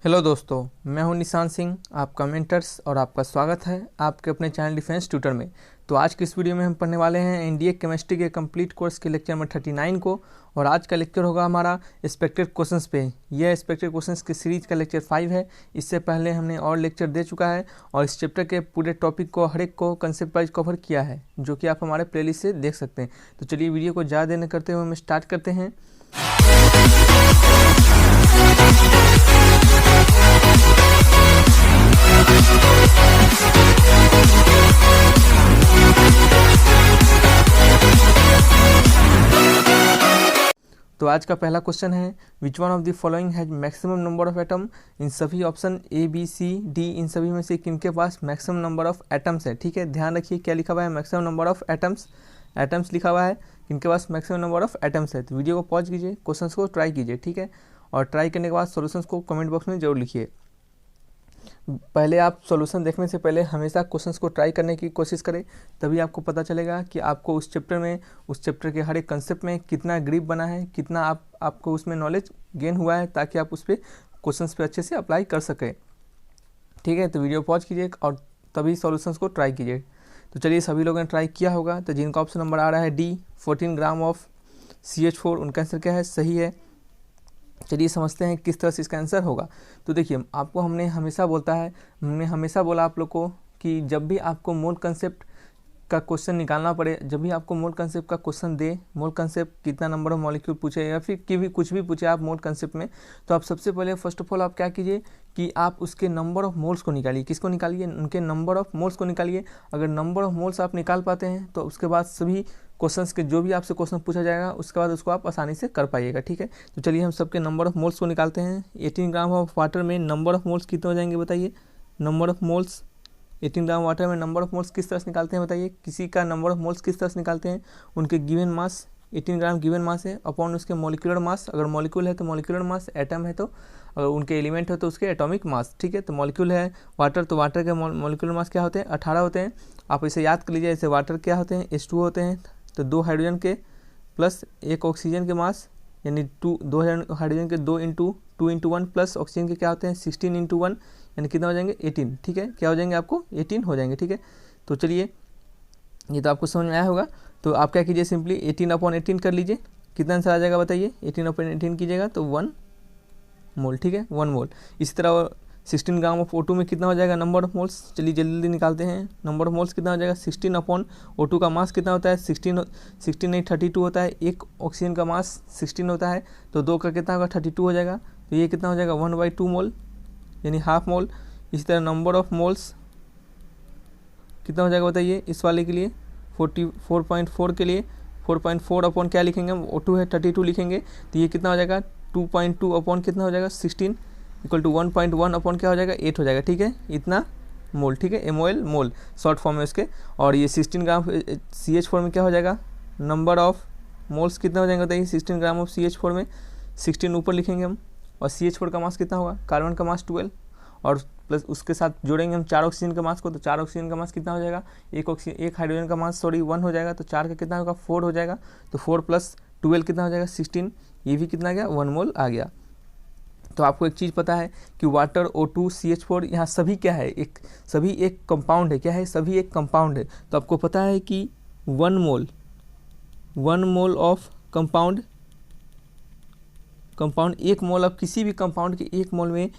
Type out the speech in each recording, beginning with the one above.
Hello दोस्तों, मैं हूं निशान सिंह, आपका मेंटर्स, और आपका स्वागत है आपके अपने चैनल डिफेंस ट्यूटर में। तो आज की इस वीडियो में हम पढ़ने वाले हैं एनडीए केमिस्ट्री के कंप्लीट कोर्स के लेक्चर नंबर 39 को। और आज का लेक्चर होगा हमारा एक्सपेक्टेड क्वेश्चंस पे। यह एक्सपेक्टेड क्वेश्चंस की सीरीज का लेक्चर 5 है। इससे पहले हमने और लेक्चर दे चुका है और इस चैप्टर के पूरे टॉपिक को हर एक को कंसेप्ट वाइज कवर किया है, जो कि आप हमारे प्लेलिस्ट से देख सकते हैं। तो चलिए वीडियो को ज़्यादा देर न करते हुए हम स्टार्ट करते हैं। तो आज का पहला क्वेश्चन है, which one of the following has maximum number of atom. इन सभी option A B C D, इन सभी में से किनके पास मैक्सिमम नंबर ऑफ एटम्स है। ठीक है, ध्यान रखिए क्या लिखा हुआ है, मैक्सिमम नंबर ऑफ एटम्स लिखा हुआ है, किनके पास मैक्सिमम नंबर ऑफ एटम्स है। तो वीडियो को पॉज कीजिए, क्वेश्चंस को ट्राई कीजिए। ठीक है, और ट्राई करने के बाद सॉल्यूशंस को कमेंट बॉक्स में जरूर लिखिए। पहले आप सॉल्यूशन देखने से पहले हमेशा क्वेश्चंस को ट्राई करने की कोशिश करें, तभी आपको पता चलेगा कि आपको उस चैप्टर के हर एक कंसेप्ट में कितना ग्रिप बना है, कितना आपको उसमें नॉलेज गेन हुआ है, ताकि आप उस पर क्वेश्चंस पे अच्छे से अप्लाई कर सकें। ठीक है, तो वीडियो पॉज कीजिए और तभी सॉल्यूशंस को ट्राई कीजिए। तो चलिए, सभी लोगों ने ट्राई किया होगा, तो जिनका ऑप्शन नंबर आ रहा है डी 14 ग्राम ऑफ CH4, उनका आंसर क्या है, सही है। चलिए समझते हैं किस तरह से इसका आंसर होगा। तो देखिए, आपको हमने हमेशा बोला आप लोग को कि जब भी आपको मोल कंसेप्ट का क्वेश्चन निकालना पड़े, जब भी आपको मोल कंसेप्ट का क्वेश्चन दे, मोल कंसेप्ट कितना नंबर ऑफ मॉलिक्यूल पूछे या फिर कुछ भी पूछे आप मोल कंसेप्ट में, तो आप सबसे पहले फर्स्ट ऑफ ऑल आप क्या कीजिए कि आप उसके नंबर ऑफ मोल्स को निकालिए। किसको निकालिए? उनके नंबर ऑफ मोल्स को निकालिए। अगर नंबर ऑफ मोल्स आप निकाल पाते हैं तो उसके बाद सभी क्वेश्चंस के जो भी आपसे क्वेश्चन पूछा जाएगा उसके बाद उसको आप आसानी से कर पाइएगा। ठीक है, तो चलिए हम सबके नंबर ऑफ मोल्स को निकालते हैं। 18 ग्राम ऑफ वाटर में नंबर ऑफ मोल्स कितने हो जाएंगे बताइए। Number of moles 18 gram water में नंबर ऑफ मोल्स किस तरह से निकालते हैं बताइए। किसी का नंबर ऑफ मोल्स किस तरह से निकालते हैं, उनके गिवन मास 18 ग्राम गिवन मास है अपॉन उसके मॉलिक्यूलर मास। अगर मॉलिक्यूल है तो मॉलिक्यूलर मास, एटम है तो अगर उनके एलिमेंट है तो उसके एटॉमिक मास। ठीक है, तो मॉलिक्यूल है वाटर, तो वाटर के मॉलिक्यूलर मास क्या होते हैं, 18 होते हैं। आप इसे याद कर लीजिए, जैसे वाटर क्या होते हैं, H2 होते हैं, तो 2 हाइड्रोजन के प्लस 1 ऑक्सीजन के मास, यानी 2 हाइड्रोजन के 2 इंटू 1 प्लस ऑक्सीजन के क्या होते हैं 16 इंटू 1, यानी कितना हो जाएंगे 18। ठीक है, क्या हो जाएंगे आपको 18 हो जाएंगे। ठीक है, तो चलिए ये तो आपको समझ में आया होगा। तो आप क्या कीजिए, सिंपली 18/18 कर लीजिए। कितना आंसर आ जाएगा बताइए, 18/18 कीजिएगा तो 1 मोल। ठीक है, 1 मोल। इसी तरह 16 ग्राम ऑफ O2 में कितना हो जाएगा नंबर ऑफ मोल्स। चलिए जल्दी जल्दी निकालते हैं। नंबर ऑफ मोल्स कितना हो जाएगा 16/O2 का मास कितना होता है 16 नहीं 32 होता है। एक ऑक्सीजन का मास 16 होता है, तो 2 का कितना होगा 32 हो जाएगा। तो ये कितना हो जाएगा 1/2 मोल, यानी हाफ मोल। इसी तरह नंबर ऑफ मोल्स कितना हो जाएगा बताइए इस वाले के लिए 44.4 के लिए 4.4 अपॉन क्या लिखेंगे हम, O2 है 32 लिखेंगे, तो ये कितना हो जाएगा 2.2 अपॉन कितना हो जाएगा 16 इक्वल टू 1.1 अपॉन क्या हो जाएगा 8 हो जाएगा। ठीक है, इतना मोल। ठीक है, MOL मोल शॉर्ट फॉर्म है उसके। और ये 16 ग्राम CH4 में क्या हो जाएगा, नंबर ऑफ मोल्स कितना हो जाएंगे बताइए। 16 ग्राम ऑफ CH4 में 16 ऊपर लिखेंगे हम, और CH4 का मास कितना होगा, कार्बन का मास 12, और प्लस उसके साथ जोड़ेंगे हम 4 ऑक्सीजन का मास को, तो 4 ऑक्सीजन का मास कितना हो जाएगा, एक हाइड्रोजन का मास 1 हो जाएगा, तो 4 का कितना होगा 4 हो जाएगा। तो 4 + 12 कितना हो जाएगा 16, ये भी कितना आ गया 1 मोल आ गया। तो आपको एक चीज़ पता है कि वाटर O2 CH4 यहाँ सभी क्या है, सभी एक कंपाउंड है। क्या है, सभी एक कंपाउंड है। तो आपको पता है कि 1 मोल ऑफ कंपाउंड, एक मोल ऑफ किसी भी कंपाउंड के एक मोल में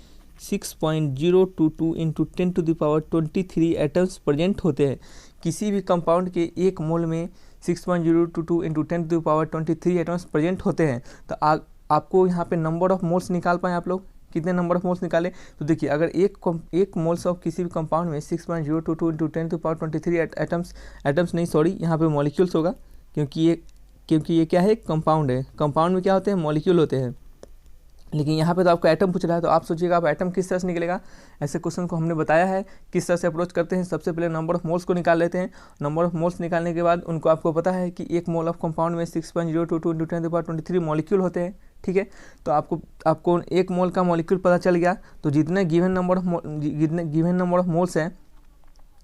6.022 इंटू 10⁻23 एटम्स प्रेजेंट होते हैं। किसी भी कंपाउंड के एक मोल में 6.022 इंटू 10⁻23 एटम्स प्रेजेंट होते हैं। तो आपको यहाँ पे नंबर ऑफ मोल्स निकाल पाए आप लोग, कितने नंबर ऑफ मोल्स निकाले। तो देखिए, अगर एक मोल्स ऑफ किसी भी कंपाउंड में 6.022 इंटू 10⁻23 एटम्स नहीं, सॉरी, यहाँ पे मॉलिक्यूल्स होगा, क्योंकि ये क्या है, कंपाउंड है। कंपाउंड में क्या होते हैं, मॉलिक्यूल होते हैं। लेकिन यहाँ पे तो आपको एटम पूछ रहा है, तो आप सोचिएगा आप एटम किस तरह से निकलेगा। ऐसे क्वेश्चन को हमने बताया है किस तरह से अप्रोच करते हैं। सबसे पहले नंबर ऑफ मोल्स को निकाल लेते हैं। नंबर ऑफ मोल्स निकालने के बाद उनको आपको पता है कि एक मोल ऑफ कंपाउंड में 6.022 इंटू 10⁻23 मॉलिक्यूल होते हैं। ठीक है, तो आपको एक मोल का मॉलिक्यूल पता चल गया, तो जितने गिवन नंबर ऑफ मोल्स हैं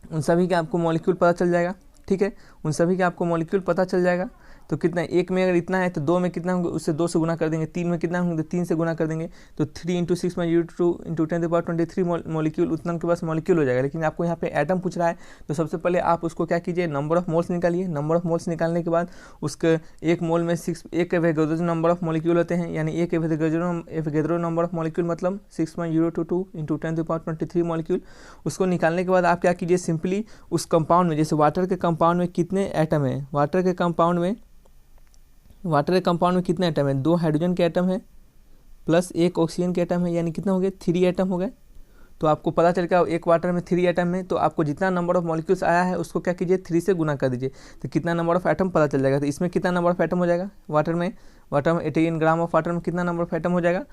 उन सभी के आपको मॉलिक्यूल पता चल जाएगा। ठीक है, उन सभी के आपको मॉलिक्यूल पता चल जाएगा। तो कितना, एक में अगर इतना है तो दो में कितना होंगे, उससे 2 से गुना कर देंगे, 3 में कितना होंगे तो 3 से गुना कर देंगे, तो 3 इंटू 6.02 इंटू 10⁻23 मॉलिक्यूल, उतना उनके पास मॉलिक्यूल हो जाएगा। लेकिन आपको यहाँ पे एटम पूछ रहा है, तो सबसे पहले आप उसको क्या कीजिए, नंबर ऑफ मोल्स निकालिए। नंबर ऑफ मोल्स निकालने के बाद उसके एक मोल में 1 एवोगैड्रो नंबर ऑफ मॉलिक्यूल होते हैं, यानी 1 एवोगैड्रो नंबर ऑफ मॉलिक्यूल मतलब 6.022 इंटू 10⁻23 मॉलिक्यूल। उसको निकालने के बाद आप क्या कीजिए, सिंपली उस कंपाउंड में, जैसे वाटर के कंपाउंड में कितने एटम है, वाटर के कंपाउंड में कितने एटम है, 2 हाइड्रोजन के एटम है प्लस 1 ऑक्सीजन के एटम है, यानी कितना हो गए, 3 एटम हो गए। तो आपको पता चल गया एक वाटर में 3 एटम है, तो आपको जितना नंबर ऑफ मॉलिक्यूल्स आया है उसको क्या कीजिए, 3 से गुना कर दीजिए, तो कितना नंबर ऑफ एटम पता चल जाएगा। तो इसमें कितना नंबर ऑफ एटम हो जाएगा, वाटर में 18 ग्राम ऑफ वाटर में कितना नंबर ऑफ एटम हो जाएगा,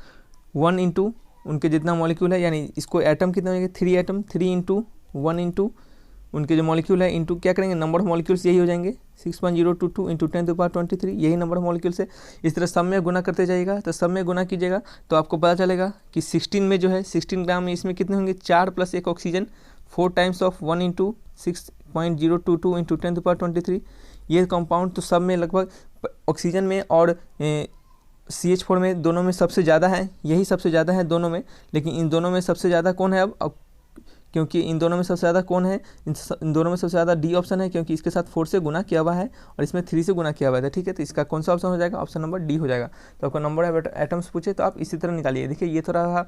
1 इंटू उनके जितना मॉलिक्यूल है, यानी इसको एटम कितना हो जाएगा, 3 एटम, 3 इंटू 1 इंटू उनके जो मॉलिक्यूल है इंटू क्या करेंगे, नंबर ऑफ मॉलिक्यूल्स यही हो जाएंगे, 6.022 इंटू 10⁻23, यही नंबर ऑफ मॉलिक्यूल्स है। इस तरह सब में गुना करते जाइएगा, तो सब में गुना कीजिएगा तो आपको पता चलेगा कि 16 में जो है 16 ग्राम में इसमें कितने होंगे, 4 plus 1 oxygen, 4 times of 1 into 6.022 into 10⁻23। ये कंपाउंड तो सब में लगभग ऑक्सीजन में और CH4 में दोनों में सबसे ज़्यादा है, यही सबसे ज़्यादा है दोनों में। लेकिन इन दोनों में सबसे ज़्यादा कौन है, अब क्योंकि इन दोनों में सबसे ज़्यादा कौन है, इन दोनों में सबसे ज़्यादा डी ऑप्शन है, क्योंकि इसके साथ 4 से गुना किया हुआ है और इसमें 3 से गुना किया हुआ है। ठीक है, तो इसका कौन सा ऑप्शन हो जाएगा, ऑप्शन नंबर डी हो जाएगा। तो आपको नंबर ऑफ एटम्स पूछे तो आप इसी तरह निकालिए। देखिए ये थोड़ा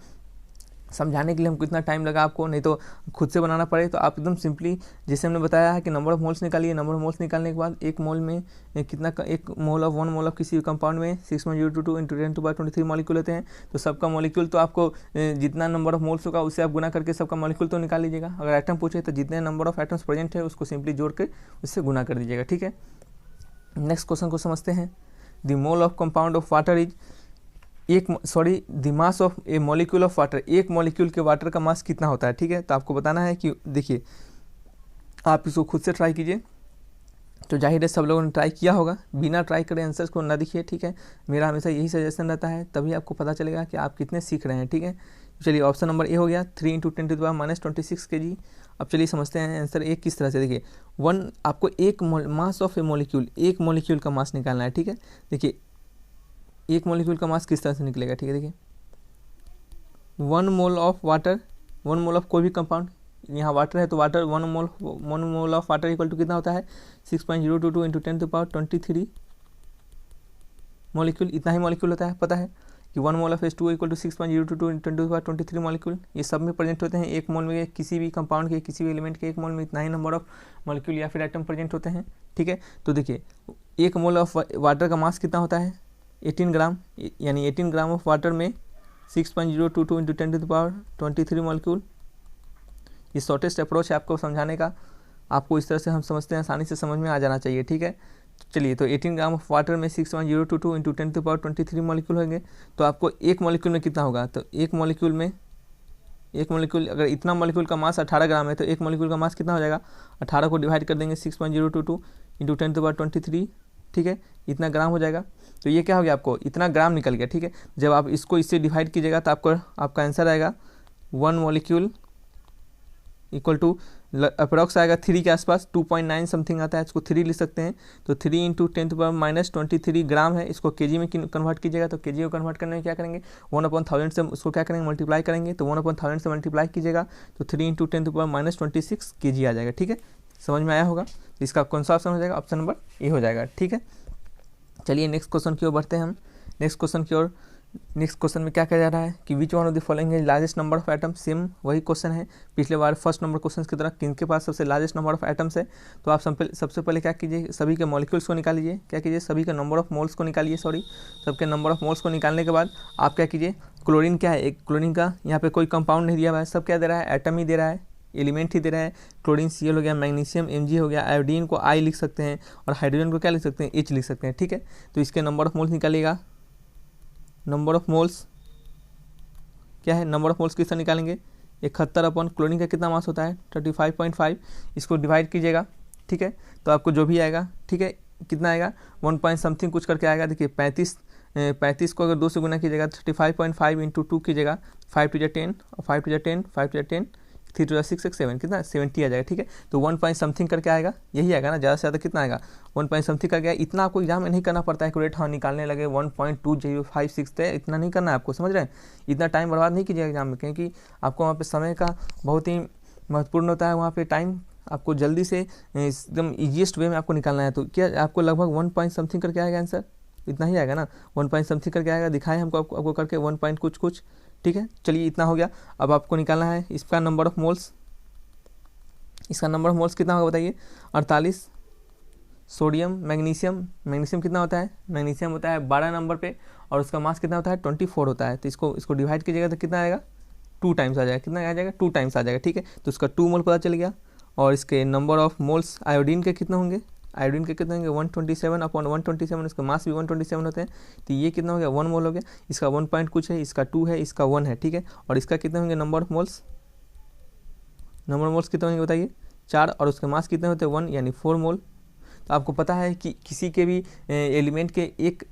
समझाने के लिए हमको इतना टाइम लगा आपको, नहीं तो खुद से बनाना पड़े, तो आप एकदम सिंपली जैसे हमने बताया है कि नंबर ऑफ मोल्स निकालिए। नंबर ऑफ मोल्स निकालने के बाद एक मोल में कितना, एक मोल ऑफ 1 मोल ऑफ किसी कंपाउंड में 6.022 इंटू 10⁻23 मॉलिक्यूल होते हैं। तो सबका मॉलिक्यूल तो आपको जितना नंबर ऑफ मोल्स होगा उससे आप गुना करके सबका मॉलिक्यूल तो निकाल लीजिएगा। अगर एटम पूछे तो जितने नंबर ऑफ एटम्स प्रेजेंट है उसको सिंपली जोड़ के उससे गुना कर दीजिएगा। ठीक है, नेक्स्ट क्वेश्चन को समझते हैं। The mole of compound of water is the mass of A molecule of water, एक मॉलिक्यूल के वाटर का मास कितना होता है। ठीक है, तो आपको बताना है कि देखिए आप इसको खुद से ट्राई कीजिए, तो जाहिर है सब लोगों ने ट्राई किया होगा, बिना ट्राई करे आंसर्स को ना देखिए। ठीक है, मेरा हमेशा यही सजेशन रहता है, तभी आपको पता चलेगा कि आप कितने सीख रहे हैं। ठीक है, चलिए ऑप्शन नंबर ए हो गया 3 इंटू 10⁻26 kg। अब चलिए समझते हैं आंसर ए किस तरह से। देखिए आपको एक मास ऑफ ए मॉलिक्यूल, एक मॉलिक्यूल का मास निकालना है। ठीक है, देखिए एक मॉलिक्यूल का मास किस तरह से निकलेगा। ठीक है, देखिए 1 mole of water, 1 mole of कोई भी कंपाउंड, यहाँ वाटर है तो water 1 mole of water equal to कितना होता है, 6.022 इंटू 10⁻23 मॉलिक्यूल, इतना ही मॉलिक्यूल होता है। पता है कि 1 mole of H2O equal to 6.022 into 10⁻23 molecule, ये सब में प्रेजेंट होते हैं। एक मोल में किसी भी कंपाउंड के, किसी भी एलिमेंट के एक मोल में इतना ही नंबर ऑफ मॉलिक्यूल या फिर एटम प्रेजेंट होते हैं। ठीक है, तो देखिए 1 मोल ऑफ वाटर का मास कितना होता है, 18 ग्राम, यानी 18 ग्राम ऑफ वाटर में 6.022 इंटू 10⁻23 मॉलिक्यूल। ये शॉर्टेस्ट अप्रोच है आपको समझाने का, आपको इस तरह से हम समझते हैं, आसानी से समझ में आ जाना चाहिए। ठीक है, चलिए तो 18 ग्राम ऑफ वाटर में 6.022 इंटू 10⁻23 मॉलिक्यूल होंगे, तो आपको एक मॉलिक्यूल में कितना होगा, तो एक मॉलिक्यूल अगर इतना मॉलिक्यूल का मास 18 ग्राम है तो एक मॉलिक्यूल का मास कितना हो जाएगा, 18 को डिवाइड कर देंगे 6.022 इंटू 10⁻23। ठीक है, इतना ग्राम हो जाएगा। तो ये क्या हो गया, आपको इतना ग्राम निकल गया। ठीक है, जब आप इसको इससे डिवाइड कीजिएगा तो आपका आंसर आएगा 1 मॉलिक्यूल इक्वल टू अप्रॉक्स आएगा 3 के आसपास, 2.9 समथिंग आता है, इसको 3 लिख सकते हैं। तो 3 इंटू 10⁻23 ग्राम है, इसको केजी में कन्वर्ट कीजिएगा। तो केजी को कन्वर्ट करने में क्या करेंगे, 1/1000 से उसको क्या करेंगे, मल्टीप्लाई करेंगे। तो 1/1000 से मल्टीप्लाई कीजिएगा तो 3 इंटू 10⁻26 केजी आ जाएगा। ठीक है, समझ में आया होगा। इसका कौन सा ऑप्शन हो जाएगा, ऑप्शन नंबर ए हो जाएगा। ठीक है, चलिए नेक्स्ट क्वेश्चन की ओर बढ़ते हैं हम। नेक्स्ट क्वेश्चन में क्या कहा जा रहा है कि which one of the following है largest number of atom. Same वही क्वेश्चन है पिछले बार फर्स्ट नंबर क्वेश्चन की तरह, किनके पास सबसे लार्जेस्ट नंबर ऑफ एटम्स है। तो आप सबसे पहले क्या कीजिए, सभी के मॉलिक्यूल्स को निकालिए। क्या कीजिए, सभी के नंबर ऑफ मोल्स को निकालिए, सबके नंबर ऑफ मोल्स को निकालने के बाद आप क्या कीजिए, क्लोरीन क्या है, एक क्लोरीन का यहाँ पे कोई कंपाउंड नहीं दिया हुआ है, सब क्या दे रहा है, एटम ही दे रहा है, एलिमेंट ही दे रहा है। क्लोरीन Cl हो गया, मैग्नीशियम Mg हो गया, आयोडीन को I लिख सकते हैं और हाइड्रोजन को क्या लिख सकते हैं, H लिख सकते हैं। ठीक है, तो इसके नंबर ऑफ मोल्स निकालिएगा। नंबर ऑफ मोल्स क्या है, नंबर ऑफ मोल्स किस तरह निकालेंगे, 71 अपन क्लोरीन का कितना मास होता है 35.5, इसको डिवाइड कीजिएगा। ठीक है, तो आपको जो भी आएगा, ठीक है, कितना आएगा 1 पॉइंट समथिंग कुछ करके आएगा। देखिए 35 को अगर 2 से गुना कीजिएगा 35.5 इंटू 2 कीजिएगा, 5 टू 10 और 5 टू 10 5 टू 10 3 टू 6 6 7 कितना 70 आ जाएगा, ठीक है। तो 1 पॉइंट समथिंग करके आएगा, यही आएगा ना, ज़्यादा से ज़्यादा कितना आएगा 1 पॉइंट समथिंग करके आएगा। इतना आपको एग्जाम में नहीं करना पड़ता है एक्यूरेट, हाँ निकालने लगे 1.2056 है, इतना नहीं करना है आपको, समझ रहे हैं। इतना टाइम बर्बाद नहीं कीजिएगा एग्जाम में, क्योंकि आपको वहाँ पे समय का बहुत ही महत्वपूर्ण होता है, वहाँ पे टाइम आपको जल्दी से एकदम ईजीएस्ट वे में आपको निकालना है। तो क्या आपको लगभग 1 पॉइंट समथिंग करके आएगा आंसर, इतना ही आएगा ना, 1 पॉइंट समथिंग करके आएगा, दिखाएं हमको आपको करके 1 पॉइंट कुछ कुछ, ठीक है। चलिए इतना हो गया। अब आपको निकालना है इसका नंबर ऑफ मोल्स, इसका नंबर ऑफ मोल्स कितना होगा बताइए, 48। सोडियम मैग्नीशियम कितना होता है, मैग्नीशियम होता है 12 नंबर पे और उसका मास कितना होता है 24 होता है। तो इसको डिवाइड कीजिएगा तो कितना आएगा 2 टाइम्स आ जाएगा, कितना आ जाएगा 2 टाइम्स आ जाएगा, ठीक है। तो उसका 2 मोल पता चल गया। और इसके नंबर ऑफ मोल्स आयोडीन के कितना होंगे, आयोडीन के कितने होंगे 127/127, इसका मास भी 127 होते हैं। तो ये कितना हो गया 1 मोल हो गया, इसका 1 पॉइंट कुछ है, इसका 2 है, इसका 1 है, ठीक है। और इसका कितने होंगे नंबर ऑफ मोल्स कितने होंगे बताइए 4, और उसके मास कितने होते हैं 1, यानी 4 मोल। तो आपको पता है कि किसी के भी एलिमेंट के एक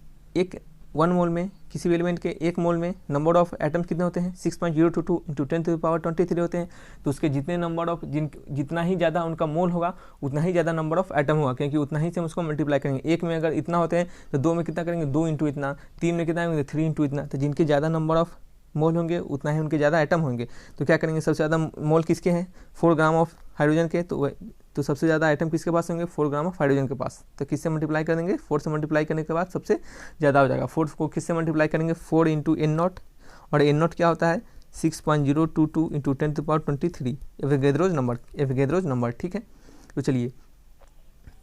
1 मोल में, किसी भी एलिमेंट के 1 मोल में नंबर ऑफ एटम कितने होते हैं 6.022 × 10⁻23 होते हैं। तो उसके जितने नंबर ऑफ जितना ही ज़्यादा उनका मोल होगा उतना ही ज़्यादा नंबर ऑफ एटम होगा, क्योंकि उतना ही से हम उसको मल्टीप्लाई करेंगे। एक में अगर इतना होते हैं तो 2 में कितना करेंगे 2 इंटू इतना, 3 में कितना करेंगे 3 इंटू इतना। तो जिनके ज़्यादा नंबर ऑफ मोल होंगे उतना ही उनके ज़्यादा एटम होंगे। तो क्या करेंगे, सबसे ज़्यादा मोल किसके हैं 4 ग्राम ऑफ हाइड्रोजन के, तो सबसे ज़्यादा आइटम किसके पास होंगे 4 ग्राम ऑफ हाइड्रोजन के पास। तो किससे मल्टीप्लाई कर देंगे 4 से मल्टीप्लाई करने के बाद सबसे ज़्यादा हो जाएगा। 4 को किससे मल्टीप्लाई करेंगे 4 इंटू N0, और N0 क्या होता है 6.022 × 10⁻23 एवोगैड्रोज नंबर, ठीक है। तो चलिए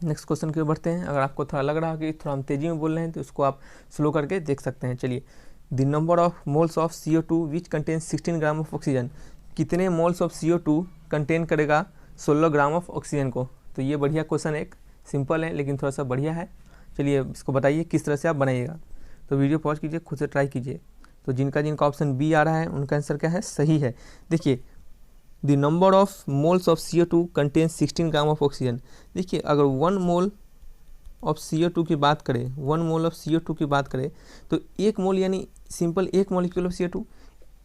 नेक्स्ट क्वेश्चन की ओर बढ़ते हैं। अगर आपको थोड़ा लग रहा है कि थोड़ा हम तेज़ी में बोल रहे हैं तो उसको आप स्लो करके देख सकते हैं। चलिए, the number of moles of CO2 which contain 16 gram of oxygen, कितने मोल्स ऑफ CO2 कंटेन करेगा 16 ग्राम ऑफ ऑक्सीजन को। तो ये बढ़िया क्वेश्चन, एक सिंपल है लेकिन थोड़ा सा बढ़िया है। चलिए इसको बताइए किस तरह से आप बनाइएगा। तो वीडियो पॉज कीजिए, खुद से ट्राई कीजिए। तो जिनका ऑप्शन बी आ रहा है उनका आंसर क्या है, सही है। देखिए, the number of moles of CO2 contain 16 gram of oxygen. देखिए, अगर 1 मोल ऑफ CO2 की बात करें, 1 मोल ऑफ CO2 की बात करें तो 1 मोल यानी simple 1 molecule of CO2,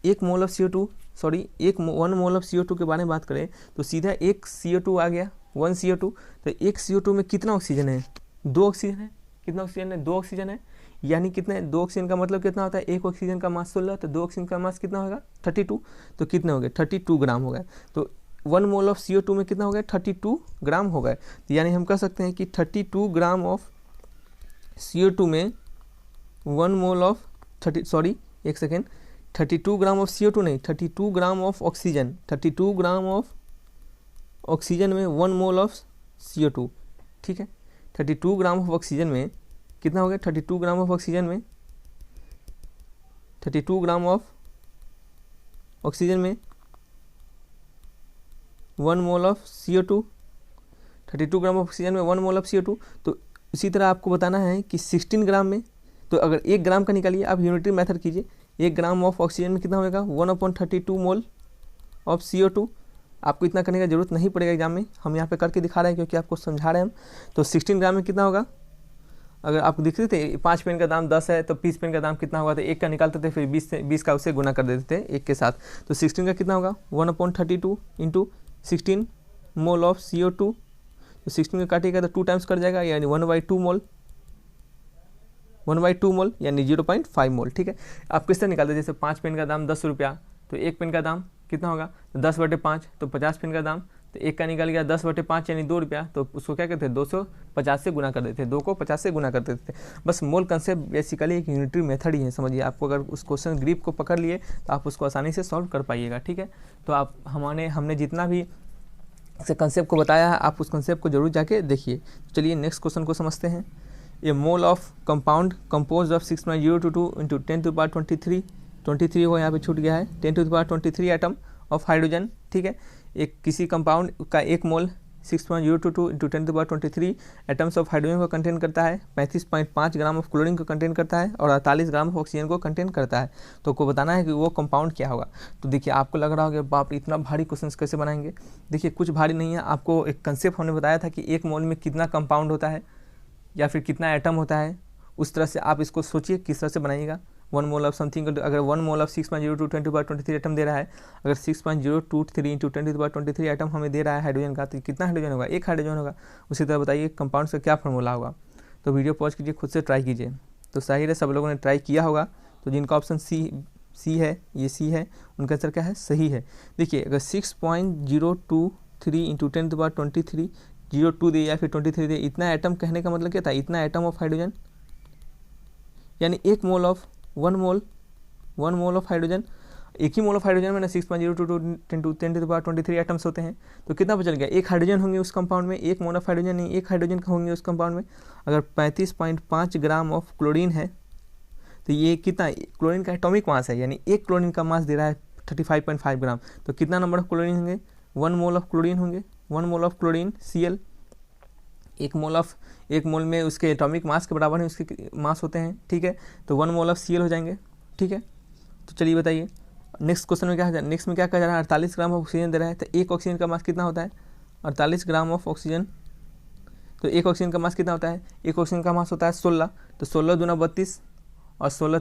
1 mole of CO2 sorry 1 mole of CO2 के बारे में बात करें तो सीधा 1 CO2 आ गया, 1 CO2। तो 1 CO2 में कितना ऑक्सीजन है 2 ऑक्सीजन है, कितना ऑक्सीजन है 2 ऑक्सीजन है, यानी कितने 2 ऑक्सीजन का मतलब कितना होता है, 1 ऑक्सीजन का मास 16, तो 2 ऑक्सीजन का मास कितना होगा 32। तो कितने हो गए 32 ग्राम हो गए। तो 1 मोल ऑफ CO2 में कितना हो गया 32 ग्राम हो गए। तो यानी हम कह सकते हैं कि 32 ग्राम ऑफ CO2 में 1 mole of 32 gram of CO2 नहीं, 32 gram of oxygen, 32 gram of oxygen में 1 मोल ऑफ CO2, ठीक है। 32 ग्राम ऑफ ऑक्सीजन में कितना हो गया 32 ग्राम ऑफ ऑक्सीजन में 32 ग्राम ऑफ ऑक्सीजन में 1 mole of CO2, 32 gram of oxygen में 1 मोल ऑफ CO2। तो इसी तरह आपको बताना है कि 16 ग्राम में, तो अगर 1 ग्राम का निकालिए आप यूनिटरी मेथड कीजिए, 1 ग्राम ऑफ ऑक्सीजन में कितना होगा 1/32 मोल ऑफ CO2। आपको इतना करने की जरूरत नहीं पड़ेगा एग्जाम में, हम यहाँ पे करके दिखा रहे हैं क्योंकि आपको समझा रहे हैं हम। तो 16 ग्राम में कितना होगा, अगर आपको दिख रहे थे 5 पेन का दाम 10 है तो 20 पेन का दाम कितना होगा, तो 1 का निकालते थे फिर 20 का उसे गुना कर देते थे 1 के साथ। तो 16 का कितना होगा 1/32 इंटू 16 मोल ऑफ CO2। तो 16 का काटिएगा तो 2 टाइम्स कर जाएगा, यानी 1/2 मोल, 1/2 मोल यानी 0.5 मोल, ठीक है। आप किस तरह निकालते हैं, जैसे 5 पेन का दाम 10 रुपया तो 1 पेन का दाम कितना होगा, तो 10/5 तो 50 पेन का दाम, तो 1 का निकल गया 10/5 यानी 2 रुपया, तो उसको क्या कहते हैं 250 से गुना कर देते थे, 2 को 50 से गुना कर देते थे। बस मोल कंसेप्ट बेसिकली एक यूनिटरी मेथड ही है, समझिए। आपको अगर उस क्वेश्चन ग्रिप को पकड़ लिए तो आप उसको आसानी से सॉल्व कर पाइएगा, ठीक है। तो आप हमने जितना भी इस कंसेप्ट को बताया है आप उस कंसेप्ट को जरूर जाके देखिए। चलिए नेक्स्ट क्वेश्चन को समझते हैं। A mole of compound compose of 6.022 into 10⁻23 हो, यहाँ पे छूट गया है 10⁻23 एटम ऑफ हाइड्रोजन, ठीक है। एक किसी कंपाउंड का 1 मोल 6.022 इंटू 10⁻23 एटम्स ऑफ हाइड्रोजन को कंटेन करता है, 35.5 ग्राम ऑफ क्लोरीन को कंटेन करता है और 48 ग्राम ऑफ ऑक्सीजन को कंटेन करता है। तो आपको बताना है कि वो कंपाउंड क्या होगा। तो देखिए आपको लग रहा होगा बाप रे इतना भारी क्वेश्चन कैसे बनाएंगे। देखिए कुछ भारी नहीं है, आपको एक कंसेप्ट हमने बताया था कि 1 मोल में कितना कंपाउंड होता है या फिर कितना एटम होता है, उस तरह से आप इसको सोचिए किस तरह से बनाइएगा। 1 मोल ऑफ समथिंग, अगर 1 mole of 6.02 10 to the power 23 atom दे रहा है, अगर 6.023 into 10 to the power 23 atom हमें दे रहा है हाइड्रोजन का, तो कितना हाइड्रोजन होगा? एक हाइड्रोजन होगा। उसी तरह बताइए कंपाउंड का क्या फॉर्मूला होगा? तो वीडियो पॉज कीजिए, खुद से ट्राई कीजिए। तो जाहिर है सब लोगों ने ट्राई किया होगा। तो जिनका ऑप्शन सी है, ये सी है, उनका आंसर क्या है? सही है। देखिए अगर 6.023 इंटू 10 to the power 23 02 दे या फिर 23 दे, इतना एटम कहने का मतलब क्या था? इतना एटम ऑफ हाइड्रोजन, यानी 1 mole of 1 mole of hydrogen, एक ही मोल ऑफ हाइड्रोजन में ना 6.022 10 to the power 23 एटम्स होते हैं। तो कितना बचल गया? एक हाइड्रोजन होंगे उस कंपाउंड में, एक मोल ऑफ हाइड्रोजन नहीं, एक हाइड्रोजन होंगे उस कंपाउंड में। अगर 35.5 ग्राम ऑफ क्लोरीन है, तो ये कितना क्लोरीन का एटॉमिक मास है, यानी एक क्लोरीन का मास दे रहा है 35.5 ग्राम। तो कितना नंबर ऑफ क्लोरीन होंगे? 1 मोल ऑफ क्लोरीन होंगे, 1 मोल ऑफ क्लोरीन Cl। एक मोल में उसके एटॉमिक मास के बराबर है उसके मास होते हैं, ठीक है। तो 1 मोल ऑफ Cl हो जाएंगे, ठीक है। तो चलिए बताइए नेक्स्ट क्वेश्चन में क्या है? नेक्स्ट में क्या कहा जा रहा है? 48 ग्राम ऑफ ऑक्सीजन दे रहा है, तो एक ऑक्सीजन का मास कितना होता है? 48 ग्राम ऑफ ऑक्सीजन। तो एक ऑक्सीजन का मास कितना होता है? एक ऑक्सीजन का मास होता है 16। तो 16 दूना 32 और 16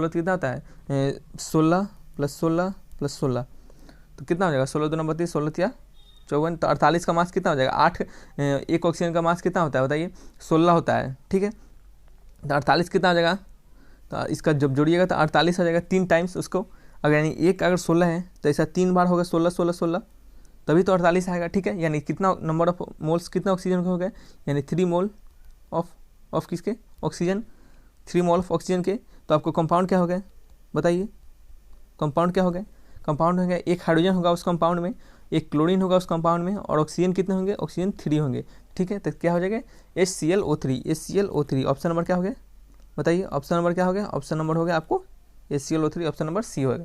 कितना होता है? 16 + 16 + 16, तो कितना हो जाएगा? 16 दूना 32, 16 54। तो 48 का मास कितना हो जाएगा? 8। एक ऑक्सीजन का मास कितना होता है बताइए? 16 होता है, ठीक है। तो 48 कितना हो जाएगा? तो इसका जब जोड़िएगा तो 48 हो जाएगा 3 टाइम्स उसको। अगर यानी एक अगर 16 है तो ऐसा 3 बार होगा 16 16 16, तभी तो 48 आएगा, ठीक है। यानी कितना नंबर ऑफ मोल्स कितना ऑक्सीजन के हो गए? यानी 3 मोल ऑफ किसके? ऑक्सीजन, 3 मोल ऑफ ऑक्सीजन के। तो आपको कंपाउंड क्या हो गए बताइए? कंपाउंड क्या हो गए? कंपाउंड हो गया, एक हाइड्रोजन होगा उस कंपाउंड में, एक क्लोरीन होगा उस कंपाउंड में, और ऑक्सीजन कितने होंगे? ऑक्सीजन 3 होंगे, ठीक है। तो क्या हो जाएगा? HClO3। ऑप्शन नंबर क्या हो गया बताइए? ऑप्शन नंबर क्या हो गया? ऑप्शन नंबर हो गया आपको HClO3, ऑप्शन नंबर सी होगा।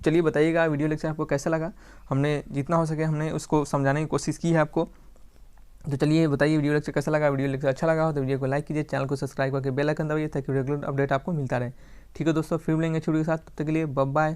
चलिए बताइएगा वीडियो लेक्चर आपको कैसा लगा? हमने जितना हो सके हमने उसको समझाने की कोशिश की है आपको। तो चलिए बताइए वीडियो लेक्चर कैसा लगा? वीडियो लेक्चर अच्छा लगा हो तो वीडियो को लाइक कीजिए, चैनल को सब्सक्राइब करके बेल आइकन दबाइए ताकि रेगुलर अपडेट आपको मिलता रहे, ठीक है दोस्तों। फिर मिलेंगे छुट्टी के साथ, तब तक के लिए बाय बाय।